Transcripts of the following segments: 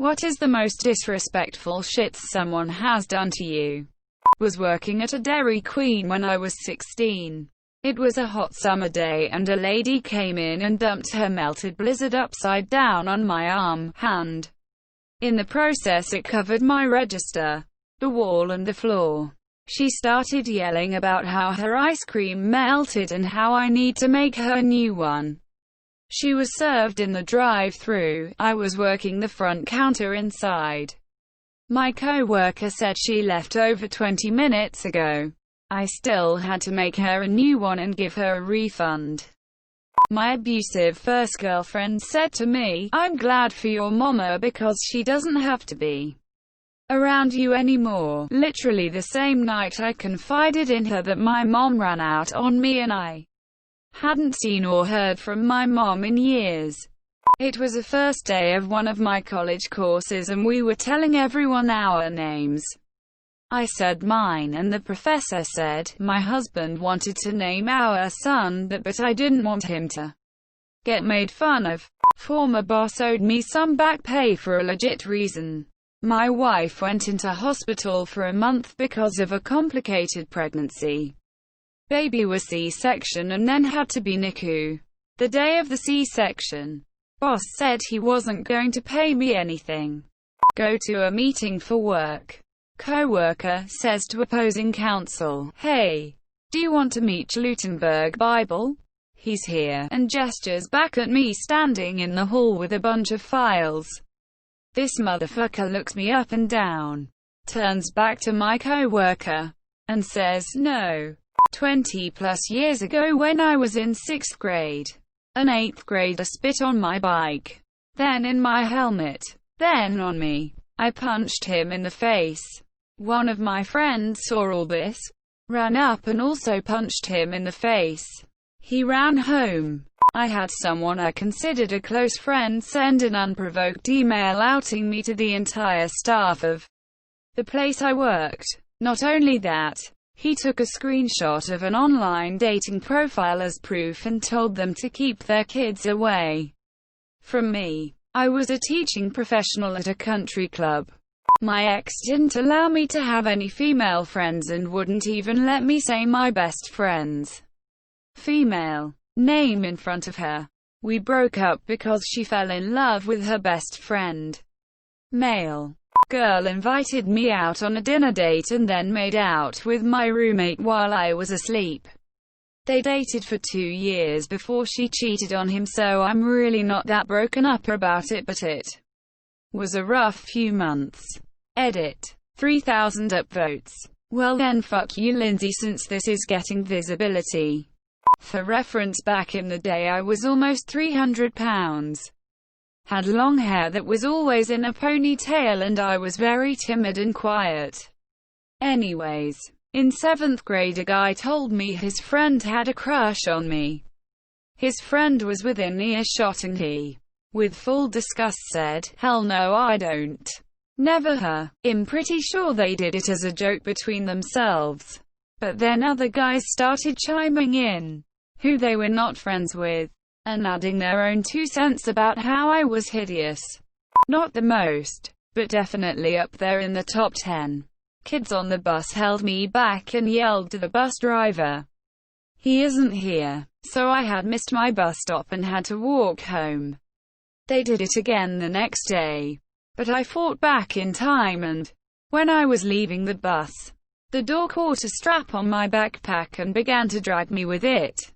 What is the most disrespectful shit someone has done to you? Was working at a Dairy Queen when I was 16. It was a hot summer day and a lady came in and dumped her melted blizzard upside down on my hand. In the process it covered my register, the wall and the floor. She started yelling about how her ice cream melted and how I need to make her a new one. She was served in the drive-thru. I was working the front counter inside. My co-worker said she left over 20 minutes ago. I still had to make her a new one and give her a refund. My abusive first girlfriend said to me, "I'm glad for your mama because she doesn't have to be around you anymore." Literally the same night I confided in her that my mom ran out on me and I hadn't seen or heard from my mom in years. It was the first day of one of my college courses and we were telling everyone our names. I said mine and the professor said, "My husband wanted to name our son that, but I didn't want him to get made fun of." Former boss owed me some back pay for a legit reason. My wife went into hospital for a month because of a complicated pregnancy. Baby was C-section and then had to be NICU. The day of the C-section, boss said he wasn't going to pay me anything. Go to a meeting for work. Co-worker says to opposing counsel, "Hey, do you want to meet Schlutenberg Bible? He's here," and gestures back at me standing in the hall with a bunch of files. This motherfucker looks me up and down, turns back to my co-worker, and says, "No. 20 plus years ago when I was in 6th grade, an 8th grader spit on my bike, then in my helmet, then on me. I punched him in the face. One of my friends saw all this, ran up and also punched him in the face. He ran home. I had someone I considered a close friend send an unprovoked email outing me to the entire staff of the place I worked. Not only that, he took a screenshot of an online dating profile as proof and told them to keep their kids away from me. I was a teaching professional at a country club. My ex didn't allow me to have any female friends and wouldn't even let me say my best friend's female name in front of her. We broke up because she fell in love with her best friend, male. Girl invited me out on a dinner date and then made out with my roommate while I was asleep. They dated for 2 years before she cheated on him, so I'm really not that broken up about it, but it was a rough few months. Edit. 3,000 upvotes. Well then fuck you Lindsay, since this is getting visibility. For reference, back in the day I was almost 300 pounds. Had long hair that was always in a ponytail and I was very timid and quiet. Anyways, in 7th grade a guy told me his friend had a crush on me. His friend was within earshot and he, with full disgust, said, "Hell no I don't. Never her." I'm pretty sure they did it as a joke between themselves. But then other guys started chiming in, who they were not friends with, and adding their own 2 cents about how I was hideous. Not the most, but definitely up there in the top 10. Kids on the bus held me back and yelled to the bus driver, "He isn't here." So I had missed my bus stop and had to walk home. They did it again the next day, but I fought back in time, and when I was leaving the bus, the door caught a strap on my backpack and began to drag me with it.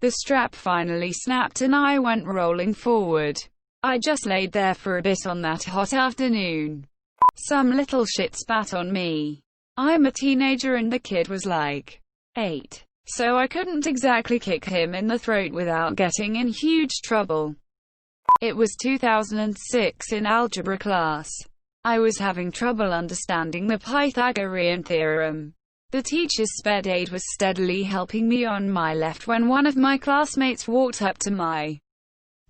The strap finally snapped and I went rolling forward. I just laid there for a bit on that hot afternoon. Some little shit spat on me. I'm a teenager and the kid was like 8, so I couldn't exactly kick him in the throat without getting in huge trouble. It was 2006 in algebra class. I was having trouble understanding the Pythagorean theorem. The teacher's sped aid was steadily helping me on my left when one of my classmates walked up to my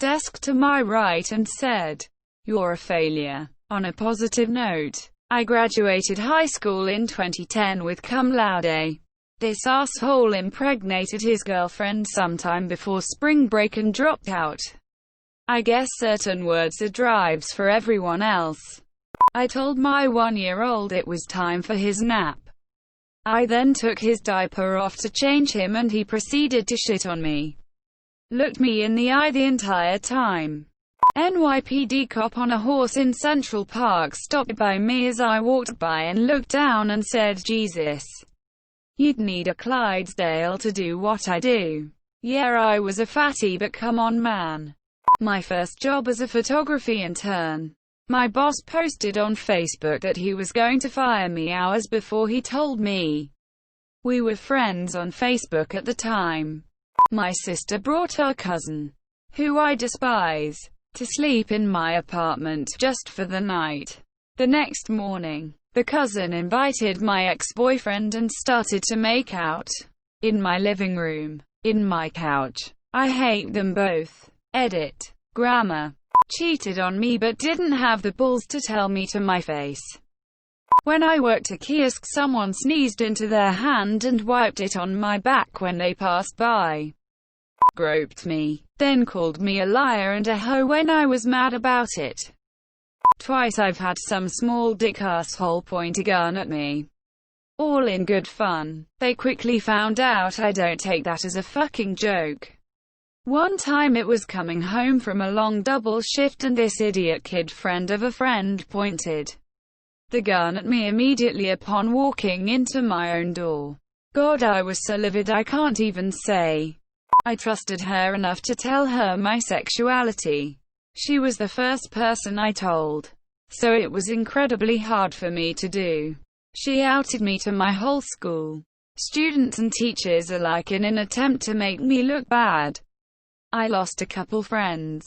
desk to my right and said, "You're a failure." On a positive note, I graduated high school in 2010 with cum laude. This asshole impregnated his girlfriend sometime before spring break and dropped out. I guess certain words are drives for everyone else. I told my 1-year-old it was time for his nap. I then took his diaper off to change him and he proceeded to shit on me. Looked me in the eye the entire time. NYPD cop on a horse in Central Park stopped by me as I walked by and looked down and said, "Jesus, you'd need a Clydesdale to do what I do." Yeah, I was a fatty, but come on, man. My first job as a photography intern. My boss posted on Facebook that he was going to fire me hours before he told me. We were friends on Facebook at the time. My sister brought her cousin, who I despise, to sleep in my apartment just for the night. The next morning, the cousin invited my ex-boyfriend and started to make out in my living room, in my couch. I hate them both. Edit. Grammar. Cheated on me but didn't have the balls to tell me to my face. When I worked a kiosk, someone sneezed into their hand and wiped it on my back when they passed by. Groped me, then called me a liar and a hoe when I was mad about it. Twice I've had some small dick asshole point a gun at me. All in good fun. They quickly found out I don't take that as a fucking joke. One time it was coming home from a long double shift and this idiot kid friend of a friend pointed the gun at me immediately upon walking into my own door. God, I was so livid I can't even say. I trusted her enough to tell her my sexuality. She was the first person I told, so it was incredibly hard for me to do. She outed me to my whole school, students and teachers alike, in an attempt to make me look bad. I lost a couple friends,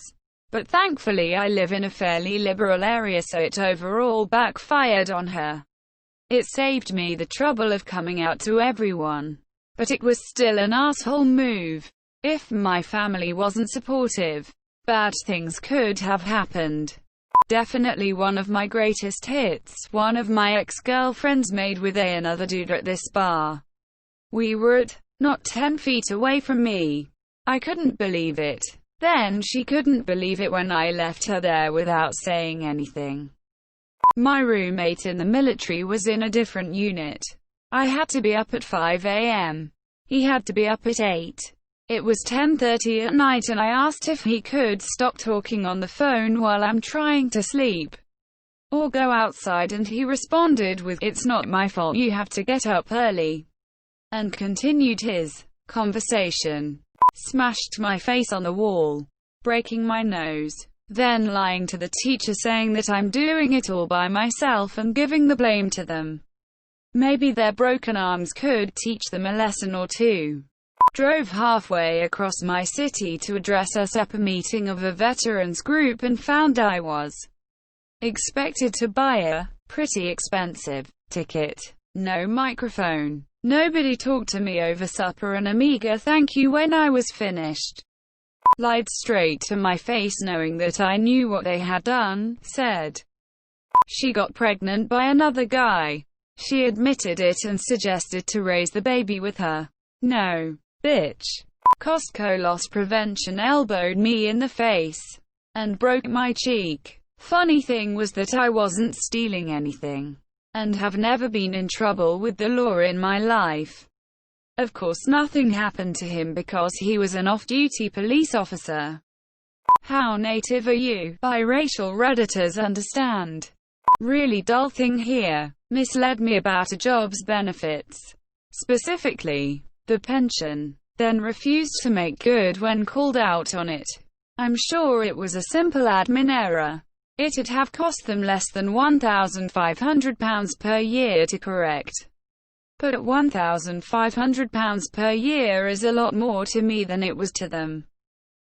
but thankfully I live in a fairly liberal area, so it overall backfired on her. It saved me the trouble of coming out to everyone, but it was still an asshole move. If my family wasn't supportive, bad things could have happened. Definitely one of my greatest hits, one of my ex-girlfriends made with another dude at this bar. We were at, not 10 feet away from me. I couldn't believe it. Then she couldn't believe it when I left her there without saying anything. My roommate in the military was in a different unit. I had to be up at 5 a.m. He had to be up at 8. It was 10:30 at night and I asked if he could stop talking on the phone while I'm trying to sleep, or go outside, and he responded with, "It's not my fault, you have to get up early," and continued his conversation. Smashed my face on the wall, breaking my nose, then lying to the teacher saying that I'm doing it all by myself and giving the blame to them. Maybe their broken arms could teach them a lesson or two. Drove halfway across my city to address a SEPA meeting of a veterans group and found I was expected to buy a pretty expensive ticket. No microphone. Nobody talked to me over supper and a meager thank you when I was finished. Lied straight to my face knowing that I knew what they had done. Said she got pregnant by another guy. She admitted it and suggested to raise the baby with her. No, bitch. Costco loss prevention elbowed me in the face and broke my cheek. Funny thing was that I wasn't stealing anything, and have never been in trouble with the law in my life. Of course nothing happened to him because he was an off-duty police officer. How native are you? Biracial Redditors understand. Really dull thing here. Misled me about a job's benefits, specifically the pension, then refused to make good when called out on it. I'm sure it was a simple admin error. It'd have cost them less than £1,500 per year to correct. But £1,500 per year is a lot more to me than it was to them.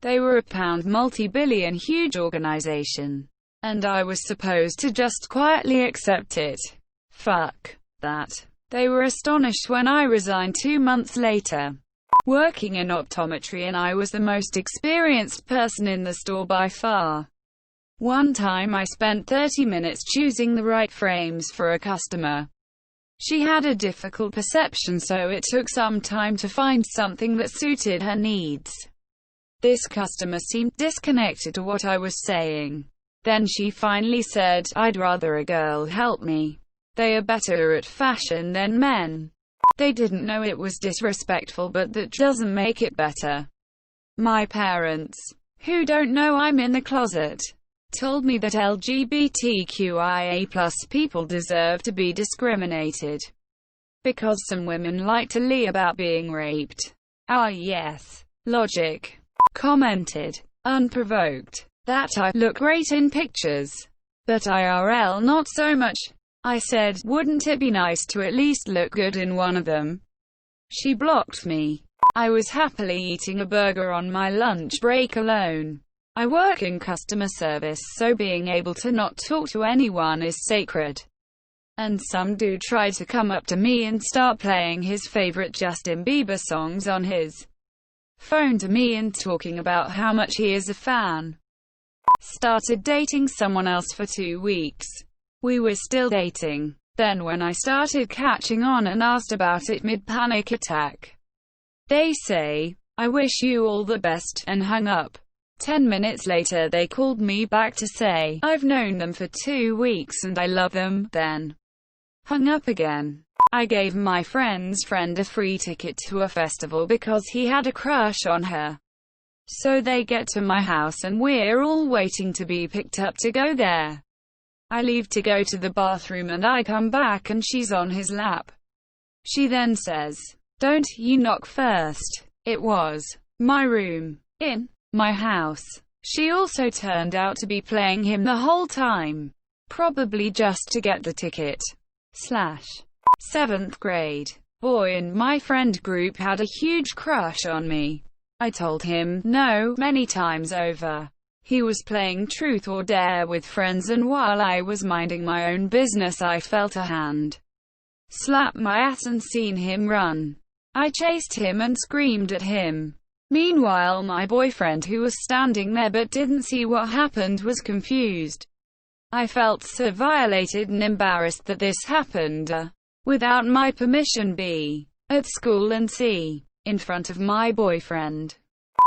They were a pound multi-billion huge organization, and I was supposed to just quietly accept it. Fuck that. They were astonished when I resigned 2 months later. Working in optometry, and I was the most experienced person in the store by far. One time I spent 30 minutes choosing the right frames for a customer. She had a difficult perception, so it took some time to find something that suited her needs. This customer seemed disconnected to what I was saying. Then she finally said, "I'd rather a girl help me. They are better at fashion than men." They didn't know it was disrespectful, but that doesn't make it better. My parents, who don't know I'm in the closet, told me that LGBTQIA+ people deserve to be discriminated. Because some women like to lie about being raped. Ah yes. Logic. Commented, unprovoked, that I look great in pictures. But IRL not so much. I said, wouldn't it be nice to at least look good in one of them? She blocked me. I was happily eating a burger on my lunch break alone. I work in customer service, so being able to not talk to anyone is sacred. And some dude tried to come up to me and start playing his favorite Justin Bieber songs on his phone to me and talking about how much he is a fan. Started dating someone else for 2 weeks. We were still dating. Then when I started catching on and asked about it mid-panic attack, they say, "I wish you all the best," and hung up. 10 minutes later they called me back to say, "I've known them for 2 weeks and I love them," then hung up again. I gave my friend's friend a free ticket to a festival because he had a crush on her. So they get to my house and we're all waiting to be picked up to go there. I leave to go to the bathroom and I come back and she's on his lap. She then says, "Don't you knock first." It was my room in my house. She also turned out to be playing him the whole time. Probably just to get the ticket. / 7th grade. Boy in my friend group had a huge crush on me. I told him no many times over. He was playing truth or dare with friends, and while I was minding my own business I felt a hand slap my ass and seen him run. I chased him and screamed at him. Meanwhile my boyfriend, who was standing there but didn't see what happened, was confused. I felt so violated and embarrassed that this happened without my permission, b. at school, and c. in front of my boyfriend.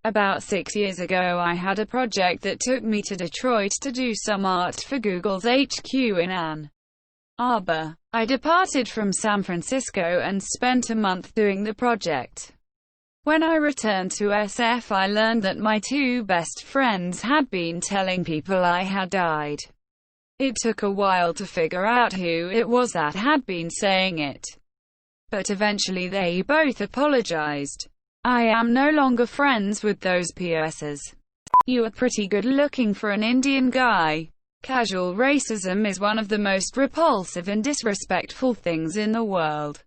About 6 years ago I had a project that took me to Detroit to do some art for Google's HQ in Ann Arbor. I departed from San Francisco and spent a month doing the project. When I returned to SF I learned that my 2 best friends had been telling people I had died. It took a while to figure out who it was that had been saying it. But eventually they both apologized. I am no longer friends with those POSs. You are pretty good looking for an Indian guy. Casual racism is one of the most repulsive and disrespectful things in the world.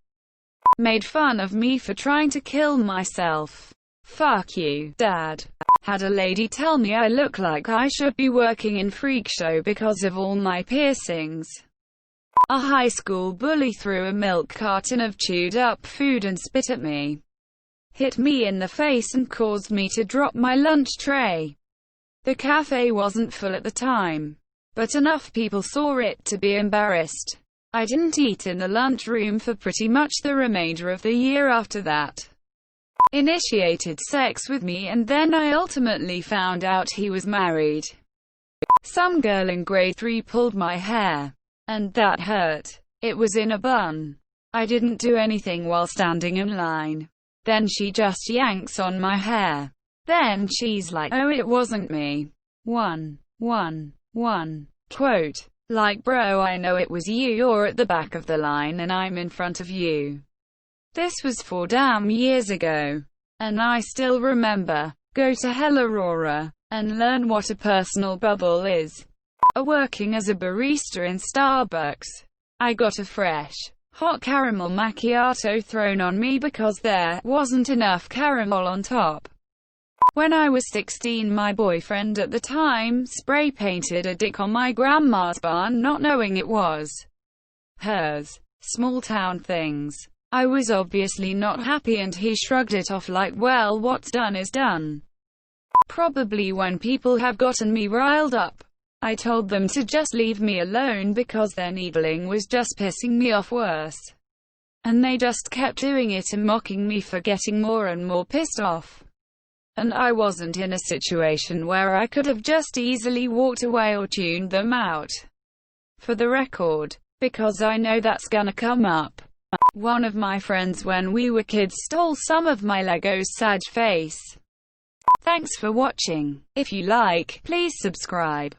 Made fun of me for trying to kill myself. Fuck you, Dad. Had a lady tell me I look like I should be working in Freak Show because of all my piercings. A high school bully threw a milk carton of chewed up food and spit at me. Hit me in the face and caused me to drop my lunch tray. The cafe wasn't full at the time, but enough people saw it to be embarrassed. I didn't eat in the lunchroom for pretty much the remainder of the year after that. Initiated sex with me, and then I ultimately found out he was married. Some girl in grade 3 pulled my hair, and that hurt. It was in a bun. I didn't do anything while standing in line. Then she just yanks on my hair. Then she's like, "Oh, it wasn't me." Quote, like, "Bro, I know it was you. You're at the back of the line and I'm in front of you." This was 4 damn years ago. And I still remember. Go to hell, Aurora, and learn what a personal bubble is. Working as a barista in Starbucks, I got a fresh, hot caramel macchiato thrown on me because there wasn't enough caramel on top. When I was 16, my boyfriend at the time spray painted a dick on my grandma's barn, not knowing it was hers. Small town things. I was obviously not happy and he shrugged it off like, "Well, what's done is done." Probably when people have gotten me riled up, I told them to just leave me alone because their needling was just pissing me off worse. And they just kept doing it and mocking me for getting more and more pissed off. and I wasn't in a situation where I could have just easily walked away or tuned them out for the record, because I know that's gonna come up. One of my friends when we were kids stole some of my Legos sad face. Thanks for watching. If you like, please subscribe.